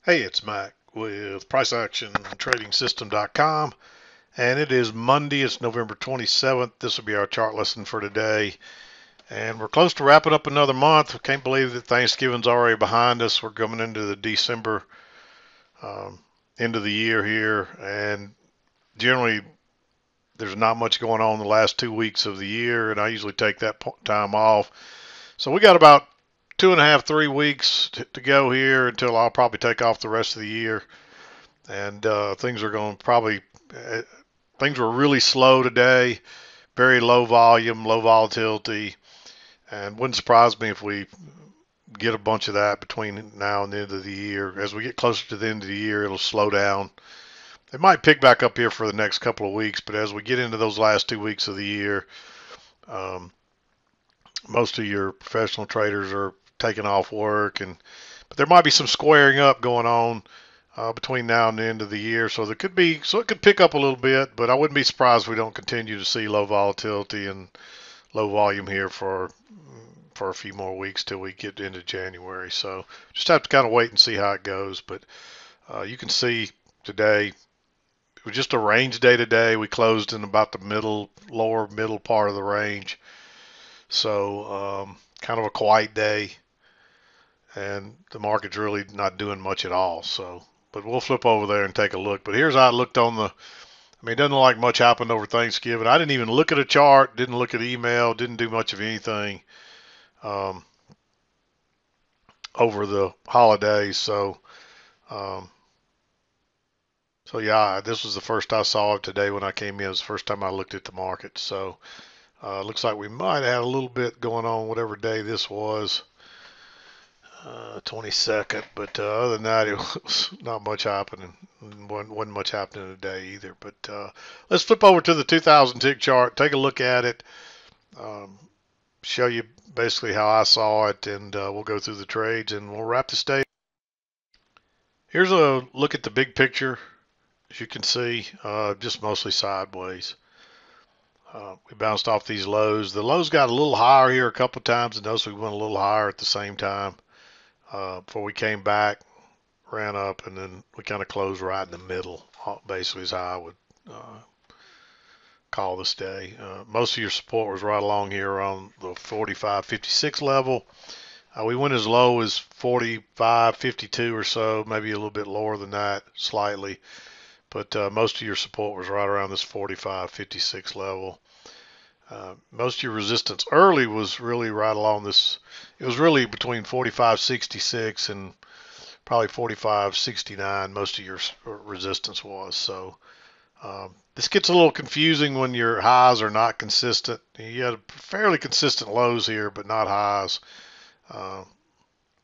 Hey, it's Mac with PriceActionTradingSystem.com, and it is Monday. It's November 27th. This will be our chart lesson for today, and we're close to wrapping up another month. I can't believe that Thanksgiving's already behind us. We're coming into the December um, end of the year here, and generally there's not much going on the last 2 weeks of the year, and I usually take that time off. So we got about 2.5, 3 weeks to go here until I'll probably take off the rest of the year. And things are going probably, uh, things were really slow today, very low volume, low volatility, and wouldn't surprise me if we get a bunch of that between now and the end of the year. As we get closer to the end of the year, it'll slow down. It might pick back up here for the next couple of weeks, but as we get into those last 2 weeks of the year, um, most of your professional traders are taking off work, but there might be some squaring up going on between now and the end of the year. So it could pick up a little bit, but I wouldn't be surprised if we don't continue to see low volatility and low volume here for a few more weeks till we get into January. So just have to kind of wait and see how it goes. But you can see today it was just a range day today. We closed in about the lower middle part of the range. So kind of a quiet day, and the market's really not doing much at all. So, but we'll flip over there and take a look. But here's how it looked on the. I mean, it doesn't look like much happened over Thanksgiving. I didn't even look at a chart, didn't look at email, didn't do much of anything um, over the holidays. Um, so yeah, this was the first I saw it today when I came in. It was the first time I looked at the market. So looks like we might have a little bit going on whatever day this was. 22nd, but other than that, it was not much happening. Wasn't much happening today either. But let's flip over to the 2000 tick chart, take a look at it, um, show you basically how I saw it, and we'll go through the trades and we'll wrap this day. Here's a look at the big picture. As you can see, just mostly sideways. We bounced off these lows. The lows got a little higher here a couple times, and notice we went a little higher at the same time. Before we came back, ran up, and then we kind of closed right in the middle. Basically, is how I would call this day. Most of your support was right along here on the 45.56 level. We went as low as 45.52 or so, maybe a little bit lower than that, slightly. But most of your support was right around this 45.56 level. Most of your resistance early was really right along this. It was really between 45.66 and probably 45.69. Most of your resistance was. So this gets a little confusing when your highs are not consistent. You had fairly consistent lows here, but not highs.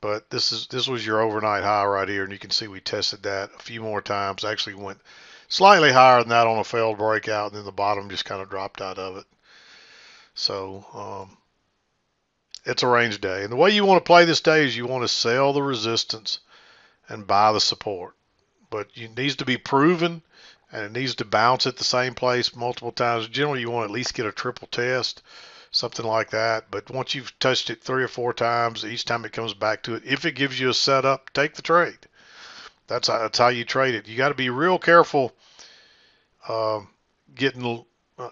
But this was your overnight high right here, and you can see we tested that a few more times. Actually went slightly higher than that on a failed breakout, and then the bottom just kind of dropped out of it. So it's a range day. And the way you want to play this day is you want to sell the resistance and buy the support. But it needs to be proven, and it needs to bounce at the same place multiple times. Generally, you want to at least get a triple test, something like that. But once you've touched it 3 or 4 times, each time it comes back to it, if it gives you a setup, take the trade. That's how you trade it. You got to be real careful getting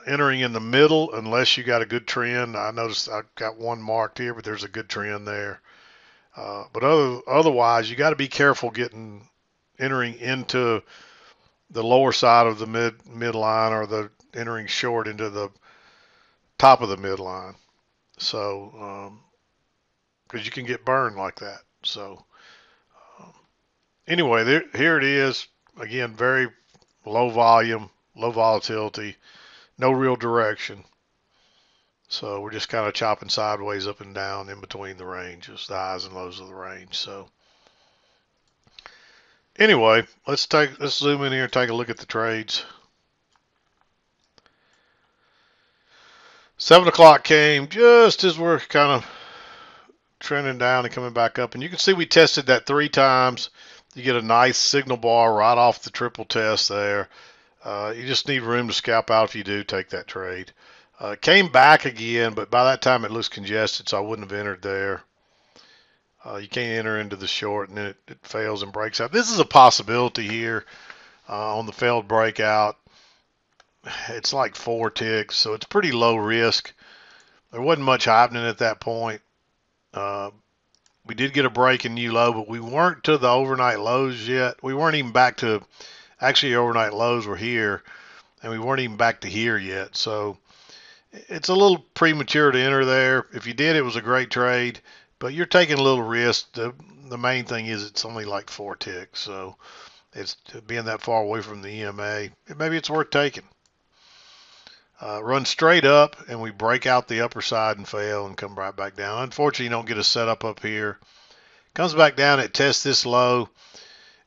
entering in the middle unless you got a good trend. I noticed I got one marked here, but there's a good trend there. But otherwise, you got to be careful entering into the lower side of the midline, or the entering short into the top of the midline. So because you can get burned like that. So anyway, here it is again. Very low volume, low volatility, no real direction. So we're just kind of chopping sideways up and down in between the ranges, the highs and lows of the range. So anyway, let's zoom in here and take a look at the trades. 7 o'clock came just as we're kind of trending down and coming back up, and you can see we tested that 3 times. You get a nice signal bar right off the triple test there. You just need room to scalp out if you do take that trade. Came back again, but by that time it looks congested, so I wouldn't have entered there. You can't enter into the short, and then it fails and breaks out. This is a possibility here on the failed breakout. It's like 4 ticks, so it's pretty low risk. There wasn't much happening at that point. We did get a break in new low, but we weren't to the overnight lows yet. We weren't even back to, actually, overnight lows were here, and we weren't even back to here yet. So it's a little premature to enter there. If you did, it was a great trade, but you're taking a little risk. The main thing is it's only like 4 ticks, so it's being that far away from the EMA. Maybe it's worth taking. Run straight up, and we break out the upper side and fail and come right back down. Unfortunately, you don't get a setup up here. Comes back down, it tests this low,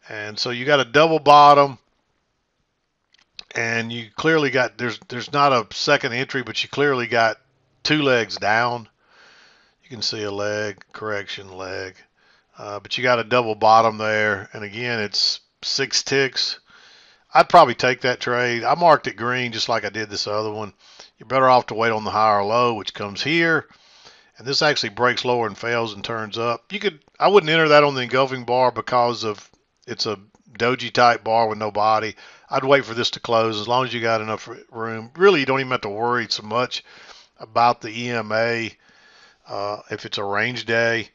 and so you got a double bottom, and you clearly got, there's not a second entry, but you clearly got 2 legs down. You can see a leg, correction, leg. But you got a double bottom there, and again, it's 6 ticks. I'd probably take that trade. I marked it green just like I did this other one. You're better off to wait on the higher low, which comes here. And this actually breaks lower and fails and turns up. I wouldn't enter that on the engulfing bar because of it's a doji type bar with no body. I'd wait for this to close as long as you got enough room. Really, you don't even have to worry so much about the EMA if it's a range day.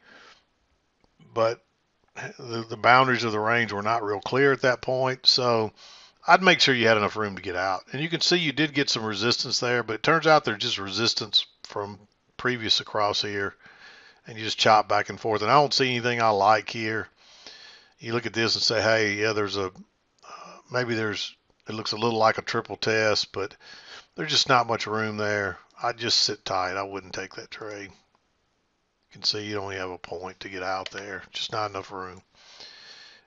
But the boundaries of the range were not real clear at that point. So I'd make sure you had enough room to get out. And you can see you did get some resistance there, but it turns out there's just resistance from previous across here, and you just chop back and forth. And I don't see anything I like here. You look at this and say, hey, yeah, there's a, maybe there's, it looks a little like a triple test, but there's just not much room there. I'd just sit tight. I wouldn't take that trade. You can see you only have a point to get out there. Just not enough room.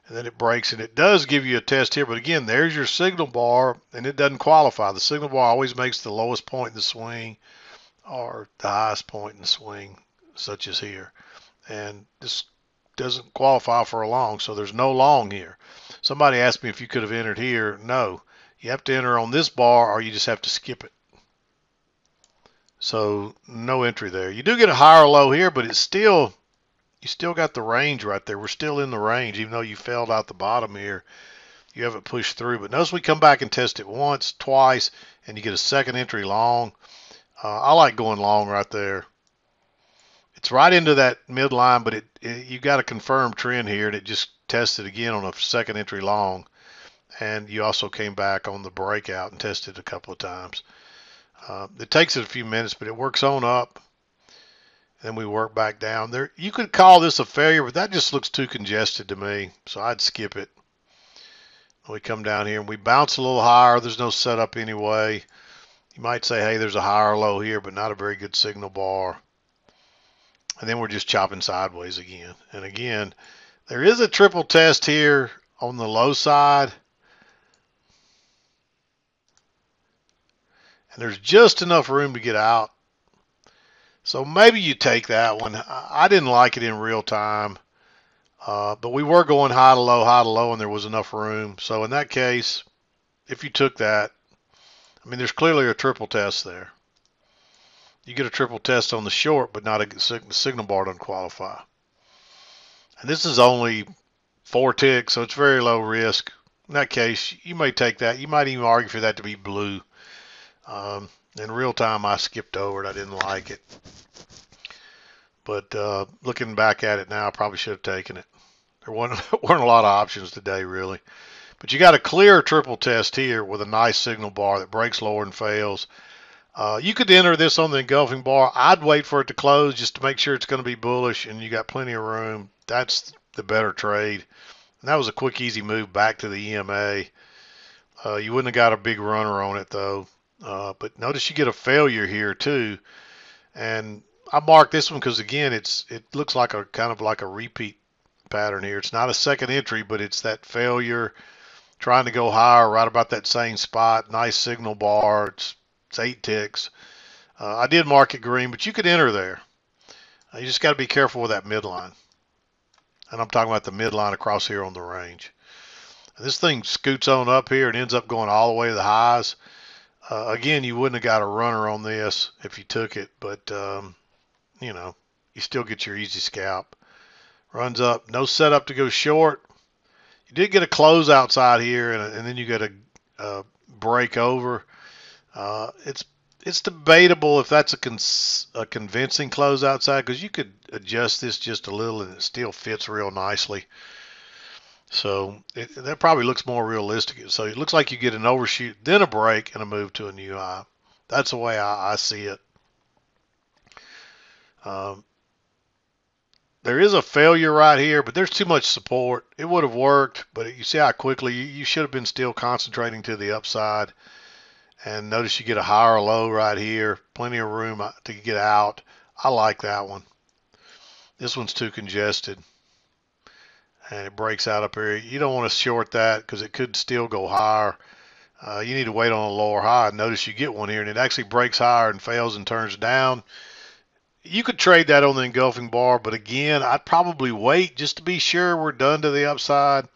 And then it breaks, and it does give you a test here. But again, there's your signal bar, and it doesn't qualify. The signal bar always makes the lowest point in the swing or the highest point in the swing, such as here. And this doesn't qualify for a long, so there's no long here. Somebody asked me if you could have entered here. No. You have to enter on this bar, or you just have to skip it. So no entry there. You do get a higher low here, but it's still, you still got the range right there. We're still in the range, even though you failed out the bottom here. You haven't pushed through. But notice we come back and test it once, twice, and you get a second entry long. I like going long right there. It's right into that midline, but you got a confirmed trend here, and it just tested again on a second entry long. And you also came back on the breakout and tested a couple of times. It takes it a few minutes, but it works on up. Then we work back down there. You could call this a failure, but that just looks too congested to me, so I'd skip it. We come down here and we bounce a little higher. There's no setup anyway. You might say, hey, there's a higher low here, but not a very good signal bar. And then we're just chopping sideways again. And again, there is a triple test here on the low side. And there's just enough room to get out. So maybe you take that one. I didn't like it in real time. But we were going high to low, and there was enough room. So in that case, if you took that, I mean, there's clearly a triple test there. You get a triple test on the short, but not a signal bar doesn't qualify. And this is only 4 ticks, so it's very low risk. In that case, you may take that. You might even argue for that to be blue. In real time, I skipped over it. I didn't like it. But looking back at it now, I probably should have taken it. There weren't a lot of options today, really. But you got a clear triple test here with a nice signal bar that breaks lower and fails. You could enter this on the engulfing bar. I'd wait for it to close just to make sure it's going to be bullish and you got plenty of room. That's the better trade. And that was a quick, easy move back to the EMA. You wouldn't have got a big runner on it, though. But notice you get a failure here, too. And I marked this one because, again, it looks like a kind of like a repeat pattern here. It's not a second entry, but it's that failure trying to go higher right about that same spot. Nice signal bar. It's 8 ticks. I did mark it green, but you could enter there. You just got to be careful with that midline. And I'm talking about the midline across here on the range. And this thing scoots on up here and ends up going all the way to the highs. Again, you wouldn't have got a runner on this if you took it, but you know, you still get your easy scalp. runs up, no setup to go short. You did get a close outside here, and then you get a break over. It's debatable if that's a convincing close outside, because you could adjust this just a little and it still fits real nicely. So that probably looks more realistic. So it looks like you get an overshoot, then a break, and a move to a new high. That's the way I see it. There is a failure right here, but there's too much support. It would have worked, but you see how quickly you should have been still concentrating to the upside. And notice you get a higher low right here. Plenty of room to get out. I like that one. This one's too congested. And it breaks out up here. You don't want to short that because it could still go higher. You need to wait on a lower high. Notice you get one here, and it actually breaks higher and fails and turns down. You could trade that on the engulfing bar, but again, I'd probably wait just to be sure we're done to the upside.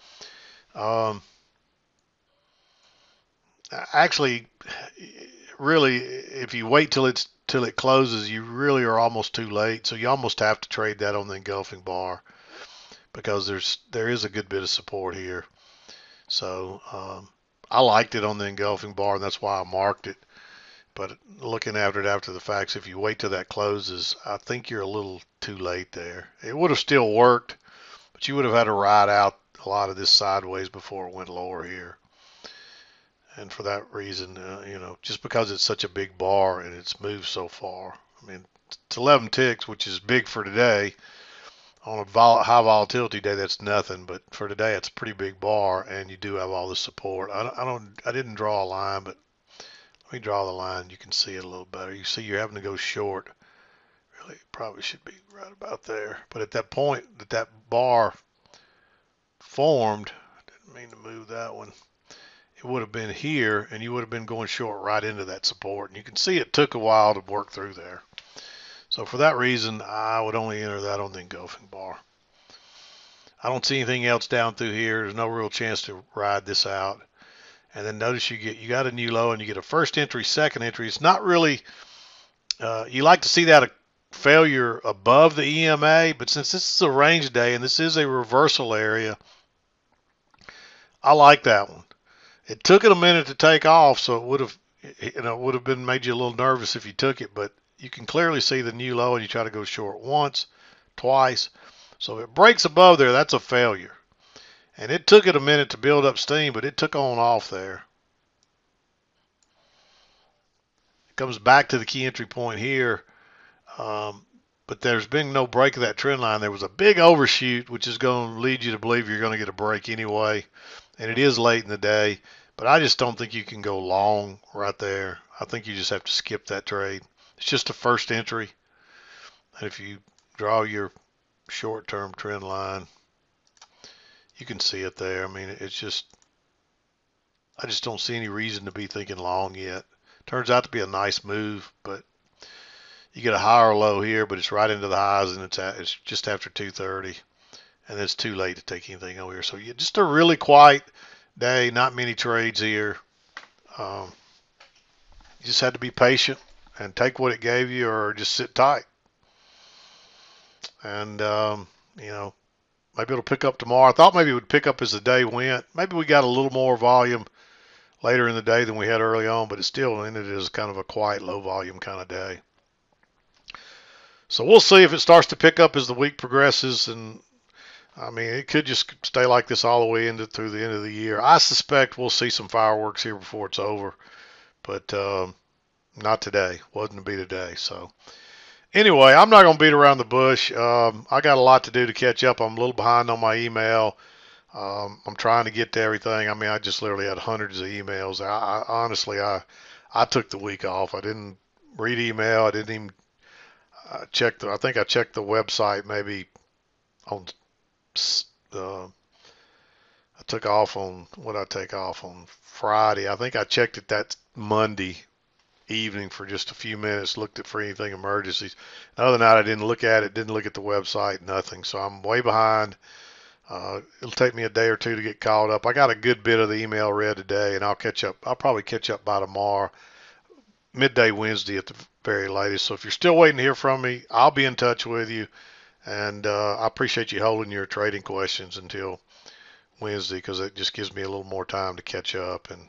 Actually, really, if you wait till it closes, you really are almost too late. So you almost have to trade that on the engulfing bar because there is a good bit of support here. So I liked it on the engulfing bar, and that's why I marked it. But looking at it after the facts, if you wait till that closes, I think you're a little too late there. It would have still worked, but you would have had to ride out a lot of this sideways before it went lower here. And for that reason, just because it's such a big bar and it's moved so far, I mean, it's 11 ticks, which is big for today. On a high volatility day, that's nothing, but for today, it's a pretty big bar, and you do have all the support. I didn't draw a line, but let me draw the line. You can see it a little better. You see you're having to go short. Really, probably should be right about there. But at that point that bar formed, I didn't mean to move that one. It would have been here, and you would have been going short right into that support. And you can see it took a while to work through there. So for that reason, I would only enter that on the engulfing bar. I don't see anything else down through here. There's no real chance to ride this out. And then notice you got a new low, and you get a first entry, second entry. It's not really, you like to see that a failure above the EMA, but since this is a range day and this is a reversal area, I like that one. It took it a minute to take off, so it would have been made you a little nervous if you took it, but you can clearly see the new low, and you try to go short once, twice. So if it breaks above there, that's a failure. And it took it a minute to build up steam, but it took on off there. It comes back to the key entry point here, but there's been no break of that trend line. There was a big overshoot, which is going to lead you to believe you're going to get a break anyway. And it is late in the day, but I just don't think you can go long right there. I think you just have to skip that trade. It's just a first entry. And if you draw your short-term trend line, you can see it there. I mean, it's just, I just don't see any reason to be thinking long yet. Turns out to be a nice move, but you get a higher low here, but it's right into the highs, and it's just after 2:30, and it's too late to take anything over here. So just a really quiet day, not many trades here. You just had to be patient and take what it gave you, or just sit tight. And maybe it'll pick up tomorrow. I thought maybe it would pick up as the day went. Maybe we got a little more volume later in the day than we had early on, but it still ended as kind of a quiet, low volume kind of day. So we'll see if it starts to pick up as the week progresses. And I mean, it could just stay like this all the way through the end of the year. I suspect we'll see some fireworks here before it's over, but not today. Wasn't to be today. So anyway, I'm not going to beat around the bush. I got a lot to do to catch up. I'm a little behind on my email. I'm trying to get to everything. I mean, I just literally had hundreds of emails. Honestly, I took the week off. I didn't read email. I didn't even check I think I checked the website maybe on, I took off on, what did I take off on Friday? I think I checked it that Monday evening for just a few minutes, looked at for anything emergencies. The other night I didn't look at it, didn't look at the website, nothing. So I'm way behind. It'll take me a day or two to get caught up. I got a good bit of the email read today, and I'll catch up. I'll probably catch up by tomorrow, midday Wednesday at the very latest. So if you're still waiting to hear from me, I'll be in touch with you. And I appreciate you holding your trading questions until Wednesday, because it just gives me a little more time to catch up and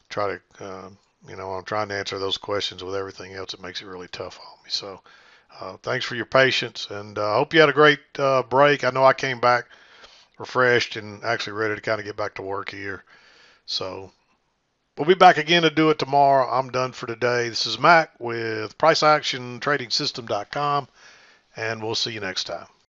try to, I'm trying to answer those questions. With everything else, it makes it really tough on me. So thanks for your patience, and I hope you had a great break. I know I came back refreshed and actually ready to kind of get back to work here. So we'll be back again to do it tomorrow. I'm done for today. This is Mac with PriceActionTradingSystem.com, and we'll see you next time.